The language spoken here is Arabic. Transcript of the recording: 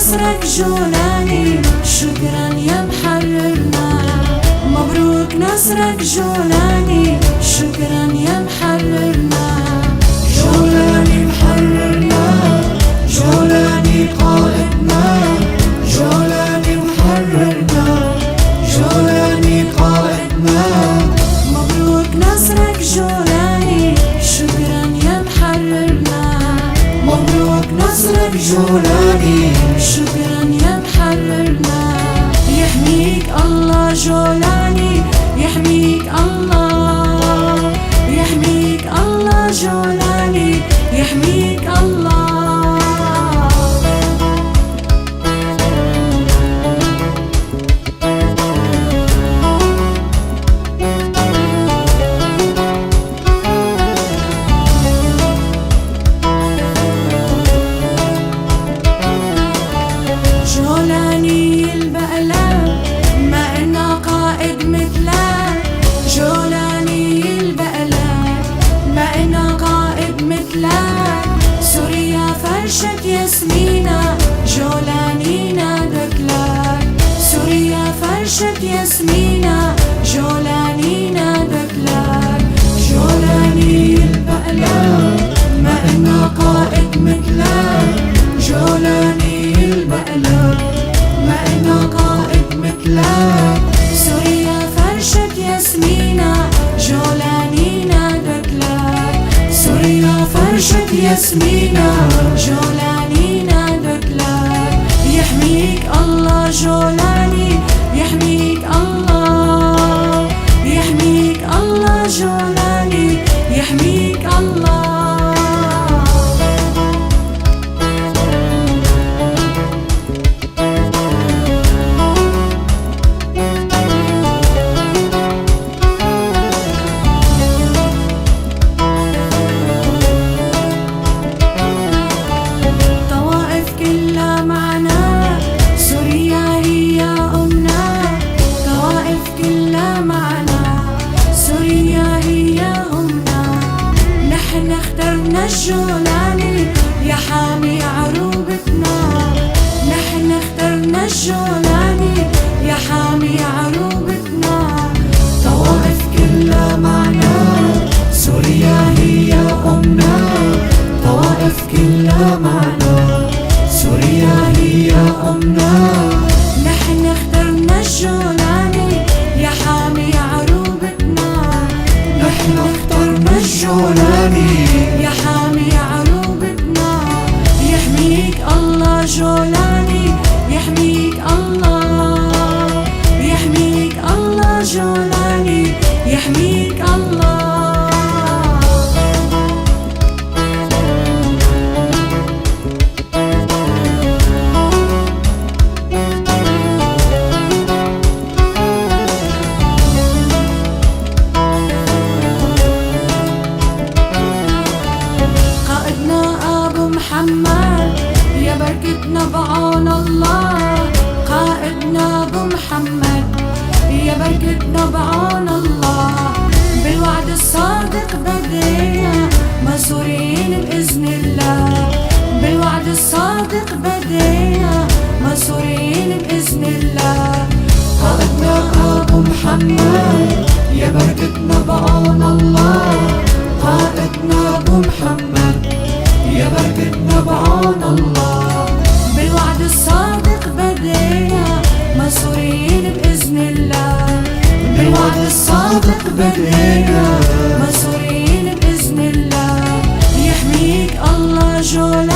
نصرك جولاني، شكرا يا محررنا. مبروك نصرك جولاني، شكرا يا محررنا. جولاني محررنا، جولاني قائدنا، جولاني محررنا، جولاني قائدنا. مبروك نصرك جولاني، شكرا يا محررنا. مبروك نصرك جولاني، شكرا يا محررنا. يحميك الله جولاني، يحميك الله، يحميك الله جولاني، يحميك الله. جولاني البقلة ما إنا قائد مثلك، جولاني البقلة ما إنا قائد مثلك. سوريا فرشة ياسمينة، جولاني نادت لك. سوريا فرشة ياسمينة، جولاني نادت لك. جولاني البقلة ما إنا قائد مثلك، جولاني البقلة ما إنا قائد مثلك. سوريا فرشة ياسمينة، جولاني نادت لك. سوريا فرشة ياسمينة، جولاني نادت لك. يحميك الله جولاني، يحميك الله، يحميك الله جولاني، يحميك الله. طوائف كلها معنا، سوريا هي أمنا. طوائف كلها معنا، سوريا هي أمنا. نحن اخترنا الجولاني يا حامي عروبتنا. نحن اخترنا الجولاني يا حامي عروبتنا. طوائف كلها معنا، سوريا هي أمنا. طوائف كلها معنا، سوريا هي أمنا. نحن اخترنا الجولاني يا حامي عروبتنا. نحن اخترنا الجولاني يا حامي عروبتنا. يحميك الله جولاني، يحميك الله، يحميك الله جولاني، يحميك الله. قائدنا أبو محمد يا بركتنا بعون الله. قائدنا أبو محمد يا بركتنا بعون الله. بالوعد الصادق بدينا منصورين بإذن الله. بالوعد الصادق بدينا منصورين بإذن الله. قائدنا أبو محمد يا بركتنا بعون الله. قائدنا أبو محمد يا بركتنا بعون الله. بالوعد الصادق بدينا منصورين بإذن الله. بالوعد الصادق بدينا منصورين بإذن الله. يحميك الله جولاني.